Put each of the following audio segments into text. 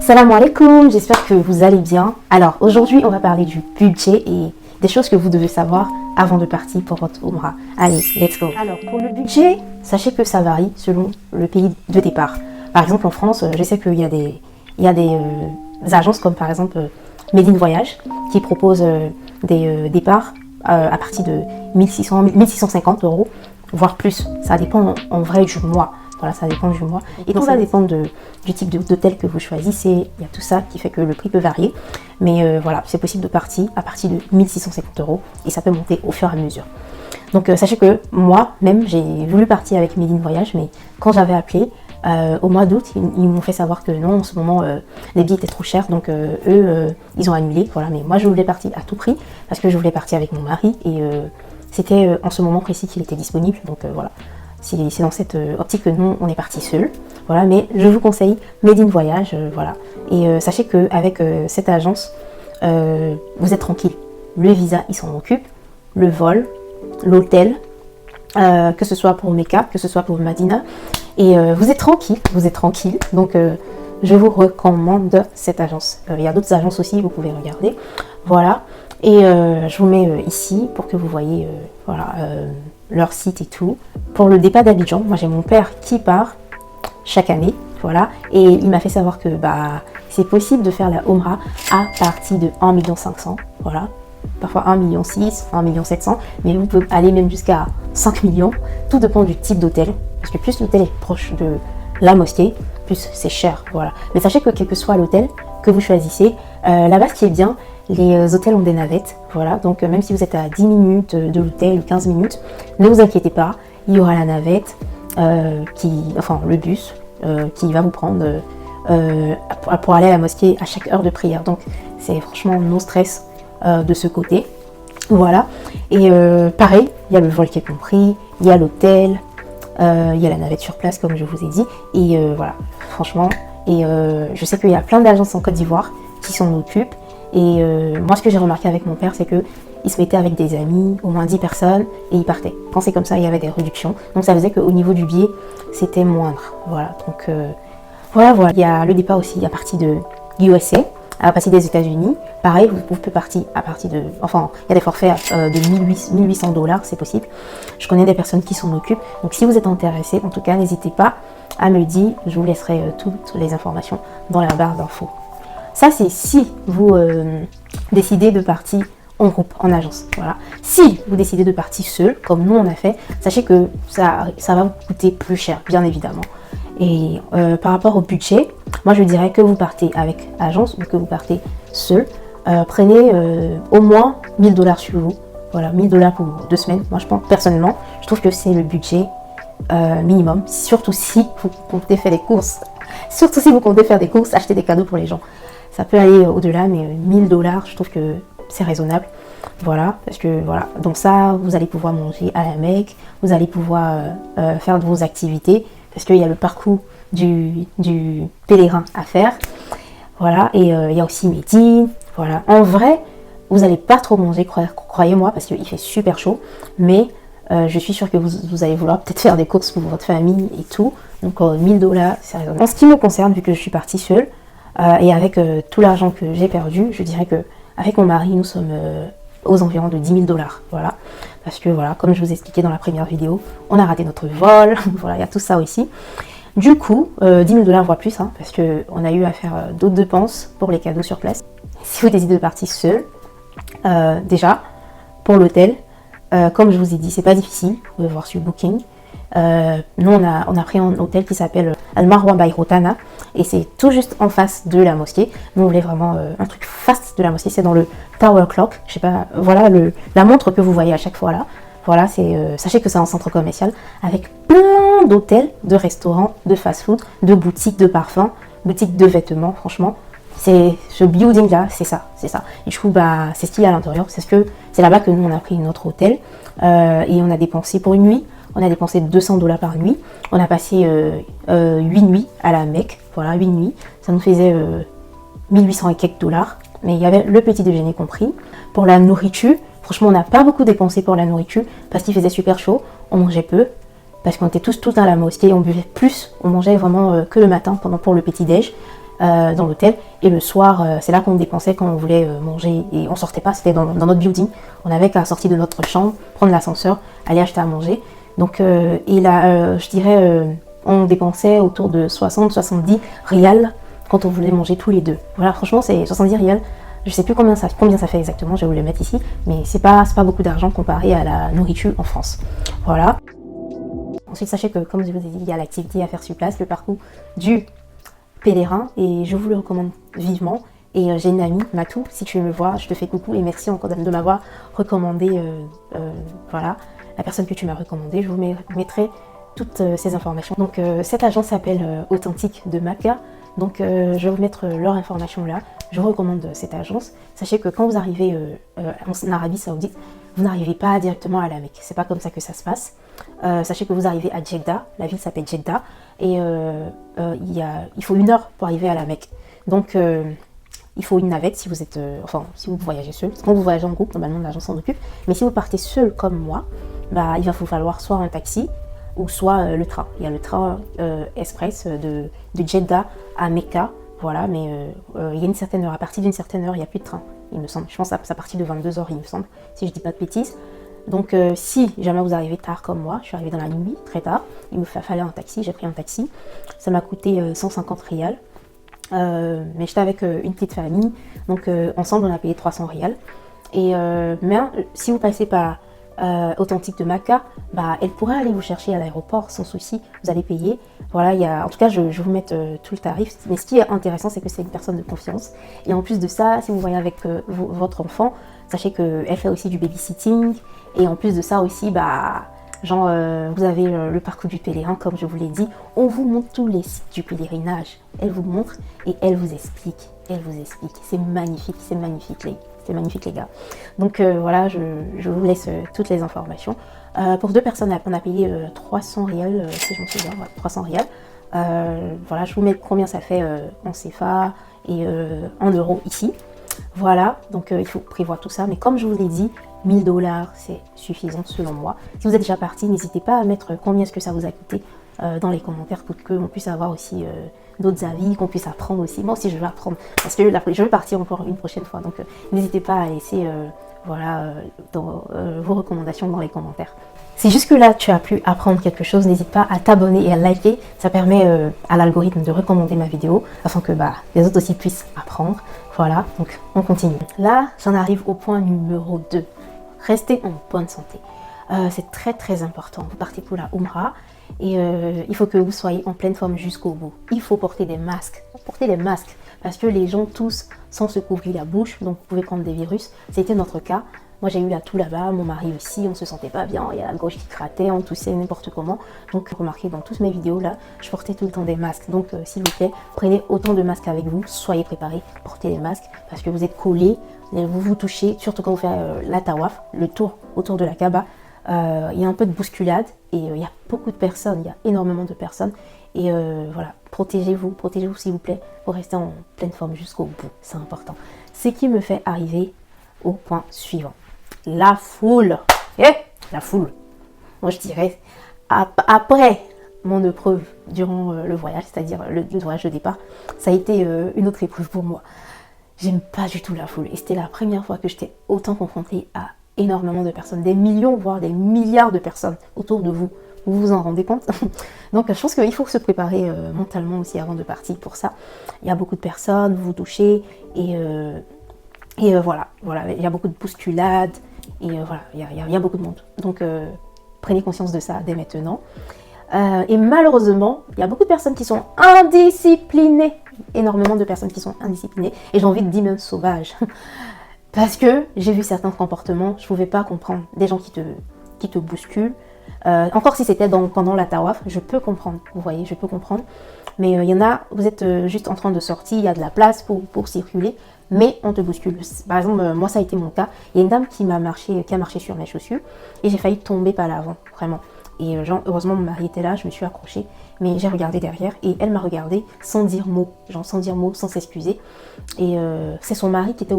Salam alaikum, j'espère que vous allez bien. Alors aujourd'hui on va parler du budget et des choses que vous devez savoir avant de partir pour votre Umrah. Allez, let's go. Alors pour le budget, sachez que ça varie selon le pays de départ. Par exemple en France, je sais qu'il y a des agences comme par exemple Medine Voyage qui proposent des départs à partir de 1600, 1650 euros, voire plus. Ça dépend en vrai du mois. Voilà, ça dépend du mois. Et tout va dépendre du type d'hôtel que vous choisissez. Il y a tout ça qui fait que le prix peut varier. Mais voilà, c'est possible de partir à partir de 1650 euros et ça peut monter au fur et à mesure. Donc sachez que moi-même, j'ai voulu partir avec Medine Voyage, mais quand j'avais appelé, au mois d'août, ils m'ont fait savoir que non, en ce moment, les billets étaient trop chers. Donc eux, ils ont annulé. Voilà, mais moi, je voulais partir à tout prix parce que je voulais partir avec mon mari. Et c'était en ce moment précis qu'il était disponible. Donc voilà. C'est dans cette optique que nous, on est parti seul. Voilà, mais je vous conseille Medine Voyage, voilà. Et sachez qu'avec cette agence, vous êtes tranquille. Le visa, ils s'en occupent. Le vol, l'hôtel, que ce soit pour Mecca, que ce soit pour Madina. Et vous êtes tranquille. Donc, je vous recommande cette agence. Il y a d'autres agences aussi, vous pouvez regarder. Voilà. Et je vous mets ici pour que vous voyez, voilà, leur site et tout. Pour le départ d'Abidjan, moi j'ai mon père qui part chaque année, voilà, et il m'a fait savoir que c'est possible de faire la Umrah à partir de 1,5 million, voilà, parfois 1,6 million, 1,7 million, mais vous pouvez aller même jusqu'à 5 millions, tout dépend du type d'hôtel, parce que plus l'hôtel est proche de la mosquée, plus c'est cher, voilà. Mais sachez que quel que soit l'hôtel que vous choisissez, là-bas ce qui est bien, les hôtels ont des navettes, voilà, donc même si vous êtes à 10 minutes de l'hôtel ou 15 minutes, ne vous inquiétez pas, il y aura la navette, le bus qui va vous prendre pour aller à la mosquée à chaque heure de prière. Donc c'est franchement no stress de ce côté, voilà. Et pareil, il y a le vol qui est compris, il y a l'hôtel, il y a la navette sur place comme je vous ai dit, et voilà, franchement, et je sais qu'il y a plein d'agences en Côte d'Ivoire qui s'en occupent. Et moi, ce que j'ai remarqué avec mon père, c'est que il se mettait avec des amis, au moins 10 personnes, et il partait. Quand c'est comme ça, il y avait des réductions. Donc ça faisait qu'au niveau du billet, c'était moindre. Voilà, donc voilà. Il y a le départ aussi à partir de USA, à partir des États-Unis. Pareil, vous pouvez partir à partir de... Enfin, il y a des forfaits de 1800 $, c'est possible. Je connais des personnes qui s'en occupent. Donc si vous êtes intéressé, en tout cas, n'hésitez pas à me le dire. Je vous laisserai toutes les informations dans la barre d'infos. Ça, c'est si vous décidez de partir en groupe, en agence. Voilà. Si vous décidez de partir seul, comme nous on a fait, sachez que ça va vous coûter plus cher, bien évidemment. Et par rapport au budget, moi je dirais que vous partez avec agence ou que vous partez seul. Prenez au moins 1000 $ sur vous. Voilà, 1000 $ pour 2 semaines. Moi je pense, personnellement, je trouve que c'est le budget minimum. Surtout si vous comptez faire des courses. Surtout si vous comptez faire des courses, acheter des cadeaux pour les gens. Ça peut aller au-delà, mais 1000 $, je trouve que c'est raisonnable. Voilà, parce que voilà, donc ça, vous allez pouvoir manger à la Mecque, vous allez pouvoir faire de vos activités, parce qu'il y a le parcours du pèlerin à faire. Voilà, et il y a aussi Médine. Voilà, en vrai, vous n'allez pas trop manger, croyez-moi, parce qu'il fait super chaud, mais je suis sûre que vous allez vouloir peut-être faire des courses pour votre famille et tout. Donc 1000 $, c'est raisonnable. En ce qui me concerne, vu que je suis partie seule, et avec tout l'argent que j'ai perdu, je dirais que avec mon mari, nous sommes aux environs de 10 000 $. Voilà. Parce que voilà, comme je vous ai expliqué dans la première vidéo, on a raté notre vol. Voilà, il y a tout ça aussi. Du coup, 10 000 $, voire plus, hein, parce qu'on a eu à faire d'autres dépenses pour les cadeaux sur place. Si vous décidez de partir seul, déjà, pour l'hôtel, comme je vous ai dit, c'est pas difficile. Vous pouvez voir sur Booking. Nous on a pris un hôtel qui s'appelle Al Marwa by Rotana et c'est tout juste en face de la mosquée. Nous on voulait vraiment un truc face de la mosquée, c'est dans le Tower Clock, je sais pas, voilà la montre que vous voyez à chaque fois là. Voilà, sachez que c'est un centre commercial avec plein d'hôtels, de restaurants, de fast-food, de boutiques de parfums, boutiques de vêtements, franchement. C'est ce building là, c'est ça. Et du coup, c'est ce qu'il y a à l'intérieur. C'est là-bas que nous on a pris notre hôtel et on a dépensé pour une nuit. On a dépensé 200 $ par nuit. On a passé 8 nuits à la Mecque. Voilà, 8 nuits. Ça nous faisait 1800 et quelques dollars. Mais il y avait le petit déjeuner compris. Pour la nourriture, franchement, on n'a pas beaucoup dépensé pour la nourriture parce qu'il faisait super chaud. On mangeait peu parce qu'on était tous dans la mosquée. On buvait plus. On mangeait vraiment que le matin pour le petit déj. dans l'hôtel. Et le soir, c'est là qu'on dépensait quand on voulait manger. Et on sortait pas, c'était dans notre building. On avait qu'à sortir de notre chambre, prendre l'ascenseur, aller acheter à manger. Donc, et là, je dirais, on dépensait autour de 60-70 rials quand on voulait manger tous les deux. Voilà, franchement, c'est 70 rials. Je sais plus combien ça fait exactement, je vais vous le mettre ici. Mais c'est pas beaucoup d'argent comparé à la nourriture en France. Voilà. Ensuite, sachez que, comme je vous ai dit, il y a l'activité à faire sur place, le parcours du pèlerin. Et je vous le recommande vivement. Et j'ai une amie, Matou, si tu veux me voir, je te fais coucou et merci encore de m'avoir recommandé, voilà, la personne que tu m'as recommandée. Je vous mettrai toutes ces informations. Donc cette agence s'appelle Authentique de Maca. Donc je vais vous mettre leur information là. Je vous recommande cette agence. Sachez que quand vous arrivez en Arabie Saoudite, vous n'arrivez pas directement à la Mecque. C'est pas comme ça que ça se passe. Sachez que vous arrivez à Jeddah, la ville s'appelle Jeddah, et il faut 1 heure pour arriver à la Mecque. Donc il faut une navette si vous êtes, si vous voyagez seul. Quand vous voyagez en groupe, normalement l'agence s'en occupe. Mais si vous partez seul comme moi, bah, il va vous falloir soit un taxi ou soit le train. Il y a le train express de Jeddah à Mecca, voilà, mais il y a une certaine heure. À partir d'une certaine heure, il n'y a plus de train, il me semble. Je pense à partir de 22 h, il me semble, si je ne dis pas de bêtises. Donc si jamais vous arrivez tard comme moi, je suis arrivée dans la nuit, très tard, il me fallait un taxi, j'ai pris un taxi. Ça m'a coûté 150 rials. Mais j'étais avec une petite famille, donc ensemble on a payé 300 rials. Et mais si vous passez par Authentique de Maca, bah, elle pourra aller vous chercher à l'aéroport sans souci, vous allez payer. Voilà, en tout cas je vais vous mettre tout le tarif. Mais ce qui est intéressant, c'est que c'est une personne de confiance. Et en plus de ça, si vous voyez avec votre enfant, sachez qu'elle fait aussi du babysitting. Et en plus de ça aussi, bah, genre, vous avez le parcours du pèlerin, comme je vous l'ai dit. On vous montre tous les sites du pèlerinage. Elle vous montre et elle vous explique. Elle vous explique. C'est magnifique, c'est magnifique, les gars. Donc voilà, je vous laisse toutes les informations. Pour 2 personnes, on a payé 300 rials, si je me souviens, ouais, 300 rials. Voilà, je vous mets combien ça fait en CFA et en euros ici. Voilà, donc il faut prévoir tout ça. Mais comme je vous l'ai dit, 1000 $, c'est suffisant selon moi. Si vous êtes déjà parti, n'hésitez pas à mettre combien est-ce que ça vous a coûté dans les commentaires pour qu'on puisse avoir aussi d'autres avis, qu'on puisse apprendre aussi. Moi aussi, je vais apprendre parce que je vais partir encore une prochaine fois. Donc, n'hésitez pas à laisser voilà, vos recommandations dans les commentaires. Si jusque-là, tu as pu apprendre quelque chose, n'hésite pas à t'abonner et à liker. Ça permet à l'algorithme de recommander ma vidéo afin que les autres aussi puissent apprendre. Voilà, donc on continue. Là, j'en arrive au point numéro 2. Restez en bonne santé. C'est très très important. Vous partez pour la Umrah et il faut que vous soyez en pleine forme jusqu'au bout. Il faut porter des masques. Portez des masques parce que les gens toussent sans se couvrir la bouche, donc vous pouvez prendre des virus. C'était notre cas. Moi j'ai eu la toux là-bas, mon mari aussi, on se sentait pas bien, il y a la gorge qui grattait, on toussait n'importe comment. Donc remarquez dans toutes mes vidéos là, je portais tout le temps des masques. Donc s'il vous plaît, prenez autant de masques avec vous, soyez préparés, portez les masques parce que vous êtes collés, vous vous touchez, surtout quand vous faites la tawaf, le tour autour de la Kaaba. Il y a un peu de bousculade et il y a beaucoup de personnes, il y a énormément de personnes. Et voilà, protégez-vous s'il vous plaît, pour rester en pleine forme jusqu'au bout, c'est important. Ce qui me fait arriver au point suivant. La foule. La foule. Moi je dirais, après mon épreuve durant le voyage, c'est-à-dire le voyage de départ, ça a été une autre épreuve pour moi. J'aime pas du tout la foule. Et c'était la première fois que j'étais autant confrontée à énormément de personnes, des millions, voire des milliards de personnes autour de vous. Vous vous en rendez compte? Donc je pense qu'il faut se préparer mentalement aussi avant de partir pour ça. Il y a beaucoup de personnes, vous vous touchez et voilà, il y a beaucoup de bousculades et voilà, il y a beaucoup de monde. Donc prenez conscience de ça dès maintenant. Et malheureusement, il y a beaucoup de personnes qui sont indisciplinées. Énormément de personnes qui sont indisciplinées. Et j'ai envie de dire même sauvages. Parce que j'ai vu certains comportements, je ne pouvais pas comprendre. Des gens qui te bousculent. Encore si c'était pendant la tawaf, je peux comprendre. Vous voyez, je peux comprendre. Mais il y en a, vous êtes juste en train de sortir, il y a de la place pour circuler. Mais on te bouscule. Par exemple, moi ça a été mon cas. Il y a une dame qui a marché sur mes chaussures. Et j'ai failli tomber par l'avant, vraiment. Et heureusement mon mari était là, je me suis accrochée. Mais j'ai regardé derrière et elle m'a regardé sans dire mot. Sans s'excuser. Et c'est son mari qui était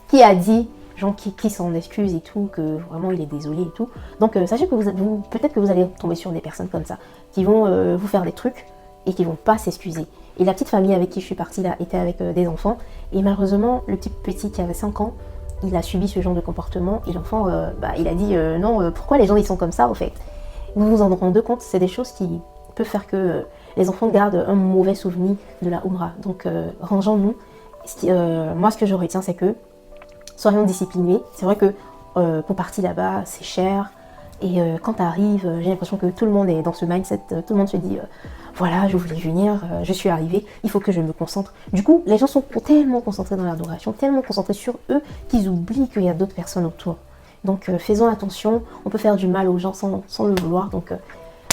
qui a dit, qui s'en excuse et tout, que vraiment il est désolé et tout. Donc sachez que peut-être que vous allez tomber sur des personnes comme ça, qui vont vous faire des trucs et qui vont pas s'excuser. Et la petite famille avec qui je suis partie là était avec des enfants. Et malheureusement, le petit qui avait 5 ans, il a subi ce genre de comportement. Et l'enfant, il a dit non, pourquoi les gens ils sont comme ça au fait. Vous vous en rendez compte, c'est des choses qui peuvent faire que les enfants gardent un mauvais souvenir de la Umrah. Donc rangeons-nous. Moi ce que je retiens c'est que soyons disciplinés. C'est vrai que pour partir là-bas c'est cher. Et quand tu arrives, j'ai l'impression que tout le monde est dans ce mindset, tout le monde se dit voilà, je voulais venir, je suis arrivé, il faut que je me concentre. Du coup, les gens sont tellement concentrés dans l'adoration, tellement concentrés sur eux, qu'ils oublient qu'il y a d'autres personnes autour. Donc faisons attention, on peut faire du mal aux gens sans le vouloir. Donc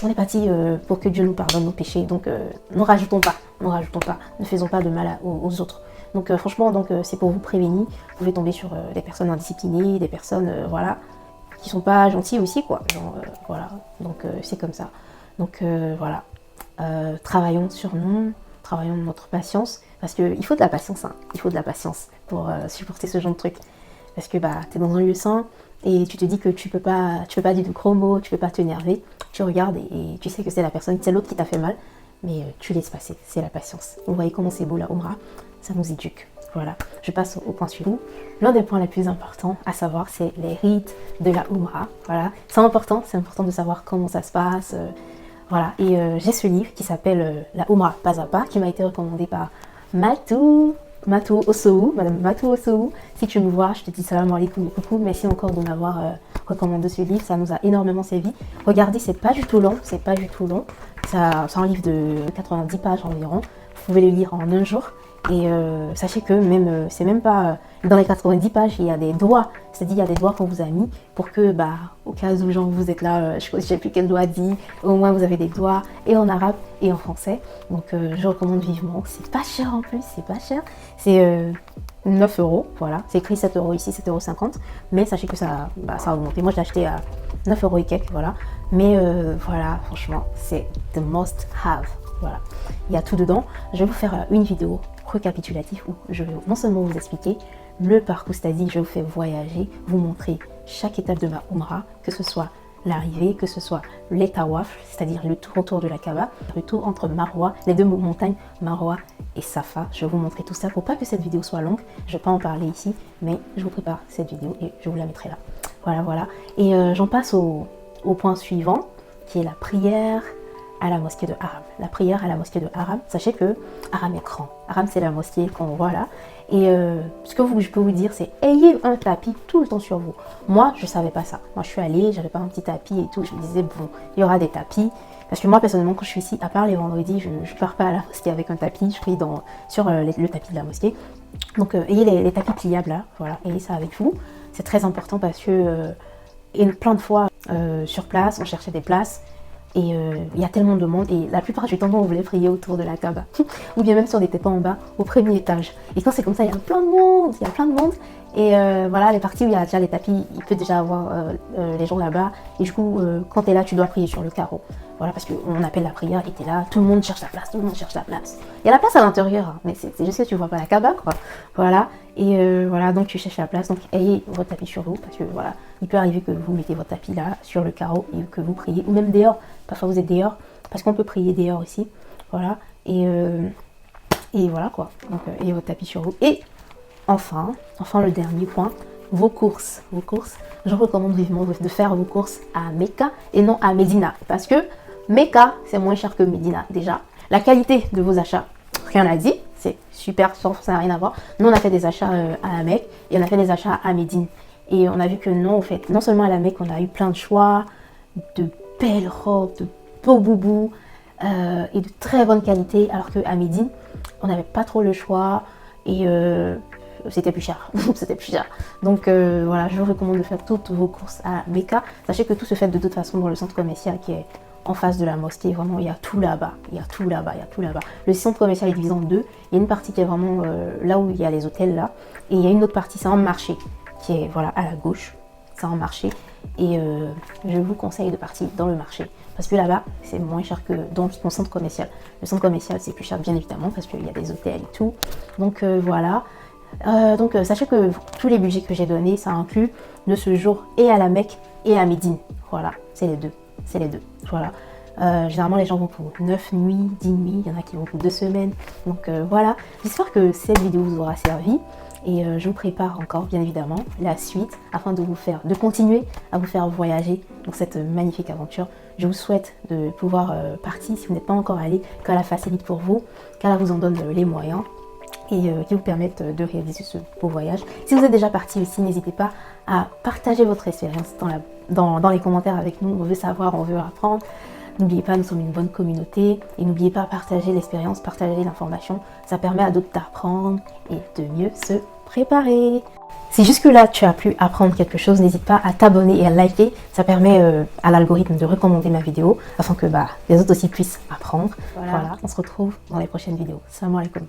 on est parti pour que Dieu nous pardonne nos péchés. Donc ne rajoutons pas, ne faisons pas de mal aux autres. Donc franchement, c'est pour vous prévenir. Vous pouvez tomber sur des personnes indisciplinées, des personnes voilà, qui sont pas gentilles aussi quoi. Genre, voilà, donc c'est comme ça. Donc voilà, travaillons sur nous, travaillons notre patience, parce qu'il faut de la patience, hein. Il faut de la patience pour supporter ce genre de truc. Parce que t'es dans un lieu saint et tu te dis que tu peux pas dire de gros mots, tu peux pas t'énerver. Tu regardes et tu sais que c'est la personne, c'est l'autre qui t'a fait mal, mais tu laisses passer, c'est la patience. Vous voyez comment c'est beau la Umrah, ça nous éduque. Voilà, je passe au point suivant. L'un des points les plus importants à savoir, c'est les rites de la Umrah. Voilà, c'est important de savoir comment ça se passe. Voilà, et j'ai ce livre qui s'appelle La Umrah pas à pas, qui m'a été recommandé par Matou Osou, Madame Matou Osou. Si tu me vois, je te dis salam alaikum et coucou. Merci encore de m'avoir recommandé ce livre, ça nous a énormément servi. Regardez, c'est pas du tout long. C'est un livre de 90 pages environ. Vous pouvez le lire en un jour. Et sachez que même, c'est même pas dans les 90 pages, il y a des doigts. C'est-à-dire, il y a des doigts qu'on vous a mis pour que, au cas où genre, vous êtes là, je ne sais plus quel doigt dit, au moins vous avez des doigts et en arabe et en français. Donc, je recommande vivement. C'est pas cher en plus, c'est pas cher. C'est 9 €, voilà. C'est écrit 7 € ici, 7,50 €. Mais sachez que ça a augmenté. Moi, je l'ai acheté à 9 € et quelques, voilà. Mais voilà, franchement, c'est the must have. Voilà, il y a tout dedans. Je vais vous faire une vidéo récapitulative où je vais non seulement vous expliquer le parcours, c'est-à-dire je vous fais voyager, vous montrer chaque étape de ma Umrah, que ce soit l'arrivée, que ce soit les tawaf, c'est-à-dire le tour autour de la Kaaba, le tour entre Marwa, les deux montagnes Marwa et Safa. Je vais vous montrer tout ça pour pas que cette vidéo soit longue. Je ne vais pas en parler ici, mais je vous prépare cette vidéo et je vous la mettrai là. Voilà. Et j'en passe au point suivant, qui est la prière à la mosquée de Haram. La prière à la mosquée de Haram, sachez que Haram est grand. Haram, c'est la mosquée qu'on voit là. Et ce que je peux vous dire, c'est ayez un tapis tout le temps sur vous. Moi, je savais pas ça. Moi, je suis allée, j'avais pas un petit tapis et tout. Je me disais, bon, il y aura des tapis. Parce que moi, personnellement, quand je suis ici, à part les vendredis, je ne pars pas à la mosquée avec un tapis. Je prie sur le tapis de la mosquée. Donc, ayez les tapis pliables là. Voilà, ayez ça avec vous. C'est très important parce que plein de fois, sur place, on cherchait des places. Et il y a tellement de monde et la plupart du temps on voulait prier autour de la Kaaba ou bien même si on n'était pas en bas au premier étage. Et quand c'est comme ça, il y a plein de monde, et voilà, les parties où il y a déjà les tapis, il peut déjà avoir les gens là-bas, et du coup quand tu es là tu dois prier sur le carreau. Voilà, parce qu'on appelle la prière et tu es là, tout le monde cherche la place, Il y a la place à l'intérieur, hein, mais c'est juste que tu vois pas la Kaaba quoi. Voilà, et voilà, donc tu cherches la place, donc ayez votre tapis sur vous, parce que voilà, il peut arriver que vous mettez votre tapis là sur le carreau et que vous priez, ou même dehors. Parfois vous êtes dehors, parce qu'on peut prier dehors ici. Voilà, et voilà quoi. Donc ayez votre tapis sur vous. Et enfin le dernier point, vos courses. Je recommande vivement de faire vos courses à Mecca et non à Médina, parce que Mecca c'est moins cher que Médina déjà. La qualité de vos achats, rien à dire, c'est super, ça n'a rien à voir. Nous on a fait des achats à la Mecque et on a fait des achats à Médine. Et on a vu que non, en fait, non seulement à la Mecque on a eu plein de choix, de belles robes, de beaux boubous et de très bonne qualité, alors qu'à Médine on n'avait pas trop le choix et c'était plus cher. Donc voilà, je vous recommande de faire toutes vos courses à Mecca. Sachez que tout se fait de toute façon dans le centre commercial qui est en face de la mosquée. Vraiment, il y a tout là-bas. Le centre commercial est divisé en deux. Il y a une partie qui est vraiment là où il y a les hôtels là, et il y a une autre partie, c'est un marché qui est voilà à la gauche. C'est un marché et je vous conseille de partir dans le marché parce que là-bas c'est moins cher que dans le centre commercial. Le centre commercial c'est plus cher bien évidemment parce qu'il y a des hôtels et tout. Donc voilà. Sachez que tous les budgets que j'ai donnés, ça inclut de ce jour et à la Mecque et à Médine. Voilà, c'est les deux. Voilà. Généralement, les gens vont pour 9 nuits, 10 nuits, il y en a qui vont pour 2 semaines. Donc voilà, j'espère que cette vidéo vous aura servi. Et je vous prépare encore, bien évidemment, la suite afin de continuer à vous faire voyager dans cette magnifique aventure. Je vous souhaite de pouvoir partir, si vous n'êtes pas encore allé, qu'elle la facilite pour vous, qu'elle vous en donne les moyens et qui vous permettent de réaliser ce beau voyage. Si vous êtes déjà parti aussi, n'hésitez pas à partager votre expérience dans les commentaires avec nous. On veut savoir, on veut apprendre. N'oubliez pas, nous sommes une bonne communauté et n'oubliez pas, partager l'expérience, partager l'information. Ça permet à d'autres d'apprendre et de mieux se préparer. Si jusque-là tu as pu apprendre quelque chose, n'hésite pas à t'abonner et à liker. Ça permet à l'algorithme de recommander ma vidéo afin que les autres aussi puissent apprendre. Voilà, on se retrouve dans les prochaines vidéos. Salam alaikum.